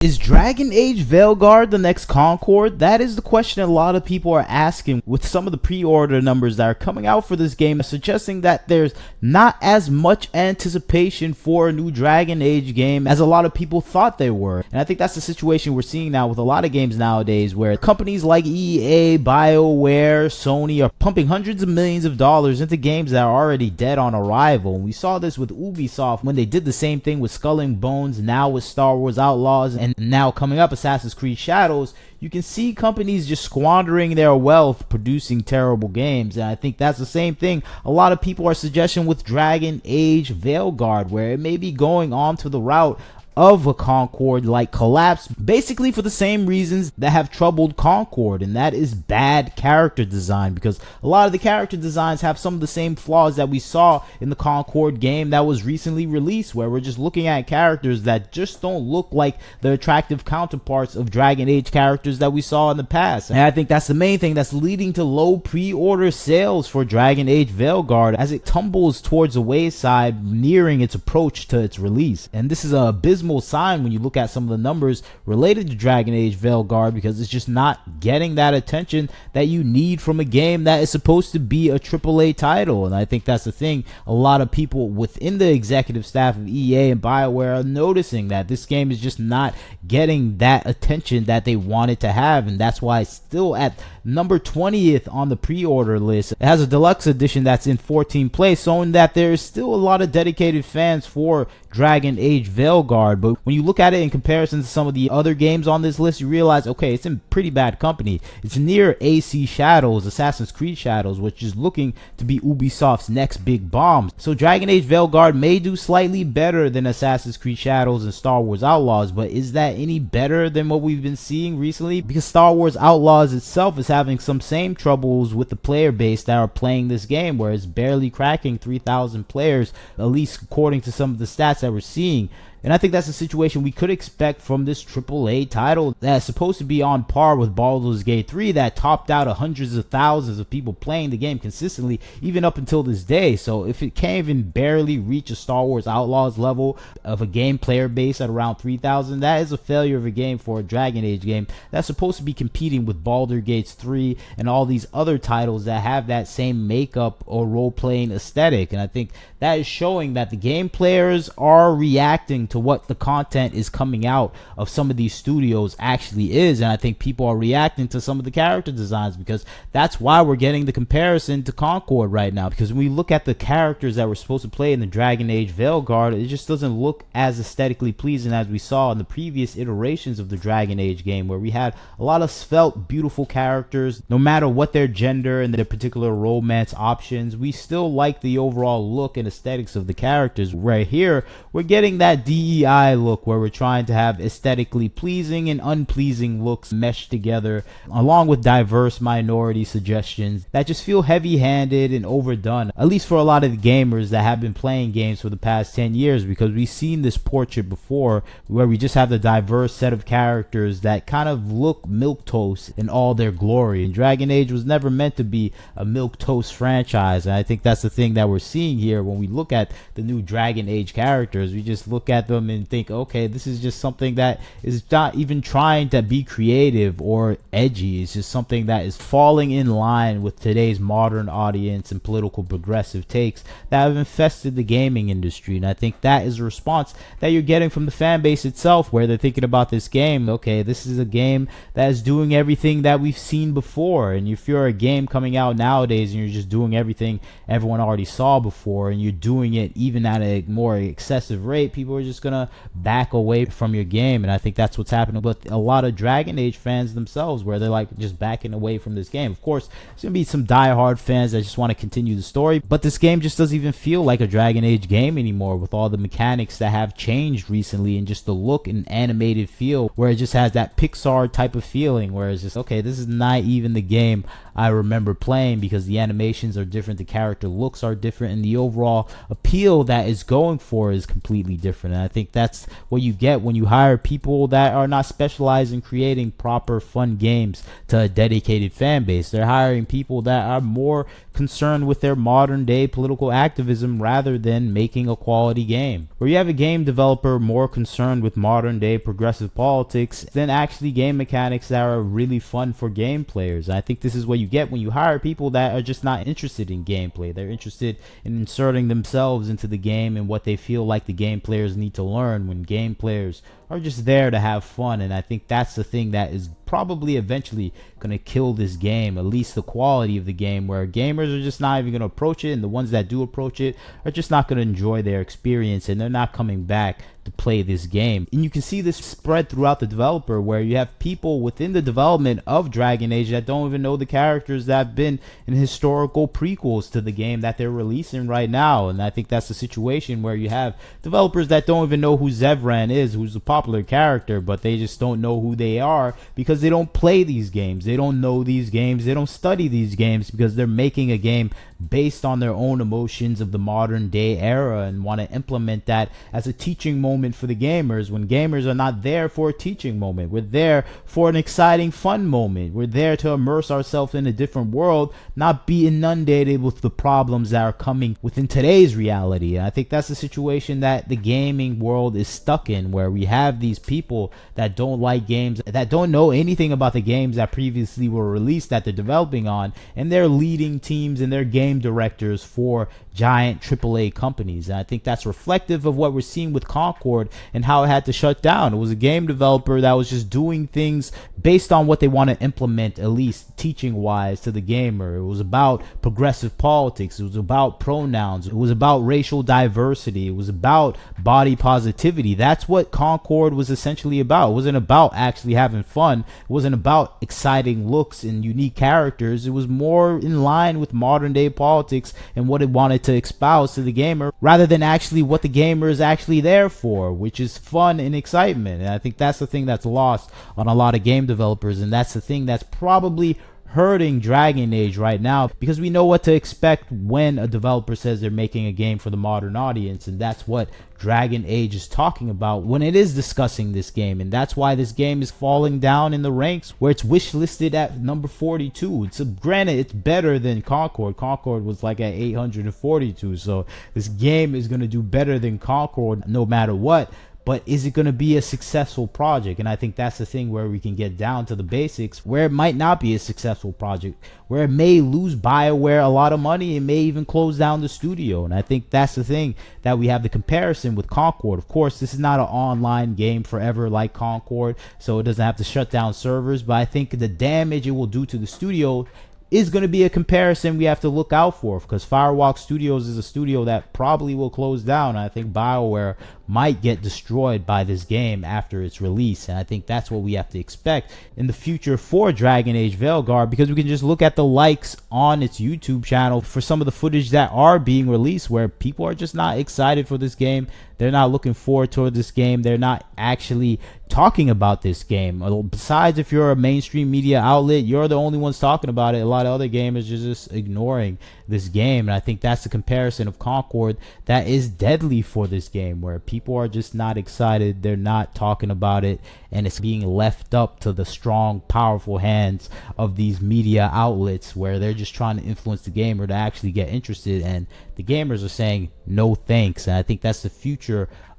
Is Dragon Age Veilguard the next Concord? That is the question a lot of people are asking, with some of the pre-order numbers that are coming out for this game suggesting that there's not as much anticipation for a new Dragon Age game as a lot of people thought they were. And I think that's the situation we're seeing now with a lot of games nowadays, where companies like EA, BioWare, Sony are pumping hundreds of millions of dollars into games that are already dead on arrival. And we saw this with Ubisoft when they did the same thing with Skull and Bones, now with Star Wars Outlaws, and now coming up Assassin's Creed Shadows. You can see companies just squandering their wealth producing terrible games, and I think that's the same thing a lot of people are suggesting with Dragon Age Veilguard, where it may be going on to the route of a Concord like collapse, basically for the same reasons that have troubled Concord, and that is bad character design, because a lot of the character designs have some of the same flaws that we saw in the Concord game that was recently released, where we're just looking at characters that just don't look like the attractive counterparts of Dragon Age characters that we saw in the past. And I think that's the main thing that's leading to low pre-order sales for Dragon Age Veilguard as it tumbles towards the wayside, nearing its approach to its release. And this is an abysmal sign when you look at some of the numbers related to Dragon Age Veilguard, because it's just not getting that attention that you need from a game that is supposed to be a AAA title. And I think that's the thing a lot of people within the executive staff of EA and BioWare are noticing, that this game is just not getting that attention that they want it to have, and that's why it's still at number 20th on the pre-order list. It has a deluxe edition that's in 14th place, showing that there is still a lot of dedicated fans for Dragon Age Veilguard. But when you look at it in comparison to some of the other games on this list, you realize, okay, it's in pretty bad company. It's near AC Shadows, Assassin's Creed Shadows, which is looking to be Ubisoft's next big bomb. So Dragon Age Veilguard may do slightly better than Assassin's Creed Shadows and Star Wars Outlaws, but is that any better than what we've been seeing recently? Because Star Wars Outlaws itself is having some same troubles with the player base that are playing this game, where it's barely cracking 3,000 players, at least according to some of the stats that we're seeing. And I think that's a situation we could expect from this AAA title that's supposed to be on par with Baldur's Gate 3, that topped out hundreds of thousands of people playing the game consistently, even up until this day. So if it can't even barely reach a Star Wars Outlaws level of a game player base at around 3,000, that is a failure of a game for a Dragon Age game that's supposed to be competing with Baldur's Gate 3 and all these other titles that have that same makeup or role-playing aesthetic. And I think that is showing that the game players are reacting to what the content is coming out of some of these studios actually is. And I think people are reacting to some of the character designs, because that's why we're getting the comparison to Concord right now. Because when we look at the characters that were supposed to play in the Dragon Age Veilguard, it just doesn't look as aesthetically pleasing as we saw in the previous iterations of the Dragon Age game, where we had a lot of svelte, beautiful characters, no matter what their gender and their particular romance options. We still like the overall look and aesthetics of the characters. Right here, we're getting that DEI look, where we're trying to have aesthetically pleasing and unpleasing looks meshed together, along with diverse minority suggestions that just feel heavy-handed and overdone, at least for a lot of the gamers that have been playing games for the past 10 years, because we've seen this portrait before, where we just have the diverse set of characters that kind of look milquetoast in all their glory. And Dragon Age was never meant to be a milquetoast franchise, and I think that's the thing that we're seeing here when we look at the new Dragon Age characters. We just look at them and think, okay, this is just something that is not even trying to be creative or edgy. It's just something that is falling in line with today's modern audience and political progressive takes that have infested the gaming industry. And I think that is a response that you're getting from the fan base itself, where they're thinking about this game, okay, this is a game that is doing everything that we've seen before. And if you're a game coming out nowadays and you're just doing everything everyone already saw before, and you're doing it even at a more excessive rate, people are just gonna back away from your game. And I think that's what's happening with a lot of Dragon Age fans themselves, where they're like just backing away from this game. Of course, there's gonna be some diehard fans that just want to continue the story, but this game just doesn't even feel like a Dragon Age game anymore, with all the mechanics that have changed recently and just the look and animated feel, where it just has that Pixar type of feeling, where it's just, okay, this is not even the game I remember playing, because the animations are different, the character looks are different, and the overall appeal that is going for is completely different. And I think that's what you get when you hire people that are not specialized in creating proper fun games to a dedicated fan base. They're hiring people that are more concerned with their modern day political activism rather than making a quality game. Where you have a game developer more concerned with modern day progressive politics than actually game mechanics that are really fun for game players. I think this is what you get when you hire people that are just not interested in gameplay. They're interested in inserting themselves into the game and what they feel like the game players need to learn, when game players are just there to have fun. And I think that's the thing that is probably eventually going to kill this game, at least the quality of the game, where gamers are just not even going to approach it, and the ones that do approach it are just not going to enjoy their experience, and they're not coming back to play this game. And you can see this spread throughout the developer, where you have people within the development of Dragon Age that don't even know the characters that have been in historical prequels to the game that they're releasing right now. And I think that's the situation where you have developers that don't even know who Zevran is, who's a popular character, but they just don't know who they are because they don't play these games. They don't know these games. They don't study these games because they're making a game based on their own emotions of the modern day era and want to implement that as a teaching moment for the gamers, when gamers are not there for a teaching moment. We're there for an exciting fun moment. We're there to immerse ourselves in a different world, not be inundated with the problems that are coming within today's reality. And I think that's the situation that the gaming world is stuck in, where we have these people that don't like games, that don't know anything about the games that previously were released that they're developing on, and they're leading teams and they're game directors for giant AAA companies. And I think that's reflective of what we're seeing with Concord and how it had to shut down. It was a game developer that was just doing things based on what they want to implement, at least teaching wise, to the gamer. It was about progressive politics. It was about pronouns. It was about racial diversity. It was about body positivity. That's what Concord was essentially about. It wasn't about actually having fun. It wasn't about exciting looks and unique characters. It was more in line with modern day politics and what it wanted to espouse to the gamer, rather than actually what the gamer is actually there for, which is fun and excitement. And I think that's the thing that's lost on a lot of game developers, and that's the thing that's probably hurting Dragon Age right now, because we know what to expect when a developer says they're making a game for the modern audience, and that's what Dragon Age is talking about when it is discussing this game. And that's why this game is falling down in the ranks, where it's wishlisted at number 42. It's granted, it's better than Concord. Concord was like at 842, so this game is going to do better than Concord no matter what. But is it going to be a successful project? And I think that's the thing where we can get down to the basics, where it might not be a successful project, where it may lose BioWare a lot of money. It may even close down the studio. And I think that's the thing that we have the comparison with Concord. Of course, this is not an online game forever like Concord, so it doesn't have to shut down servers. But I think the damage it will do to the studio is going to be a comparison we have to look out for, because Firewalk Studios is a studio that probably will close down. I think BioWare might get destroyed by this game after its release, and I think that's what we have to expect in the future for Dragon Age Veilguard, because we can just look at the likes on its YouTube channel for some of the footage that are being released, where people are just not excited for this game. They're not looking forward toward this game. They're not actually talking about this game. Besides, if you're a mainstream media outlet, you're the only ones talking about it. A lot of other gamers are just ignoring this game. And I think that's the comparison of Concord that is deadly for this game, where people are just not excited. They're not talking about it, and it's being left up to the strong, powerful hands of these media outlets, where they're just trying to influence the gamer to actually get interested, and the gamers are saying no thanks. And I think that's the future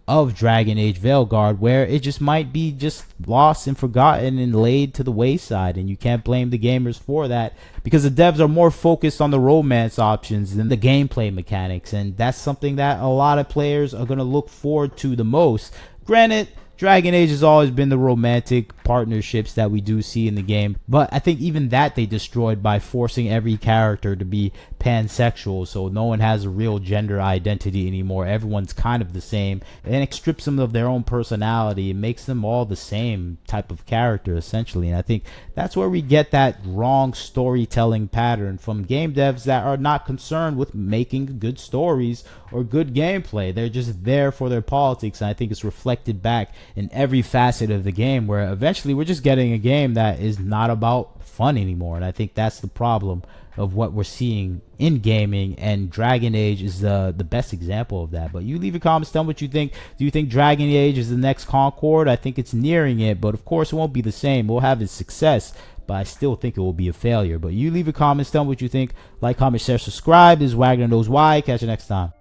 of Dragon Age Veilguard, where it just might be just lost and forgotten and laid to the wayside. And you can't blame the gamers for that, because the devs are more focused on the romance options than the gameplay mechanics, and that's something that a lot of players are going to look forward to the most. Granted, Dragon Age has always been the romantic partnerships that we do see in the game, but I think even that they destroyed by forcing every character to be pansexual, so no one has a real gender identity anymore. Everyone's kind of the same, and it strips them of their own personality. It makes them all the same type of character, essentially. And I think that's where we get that wrong storytelling pattern from game devs that are not concerned with making good stories or good gameplay. They're just there for their politics, and I think it's reflected back in every facet of the game, where eventually we're just getting a game that is not about fun anymore. And I think that's the problem of what we're seeing in gaming, and Dragon Age is the best example of that. But you leave your comments, tell me what you think. Do you think Dragon Age is the next Concord? I think it's nearing it, but of course it won't be the same. We'll have its success, but I still think it will be a failure. But you leave your comments, tell me what you think. Like, comment, share, subscribe. This is Wagner Knows Why. Catch you next time.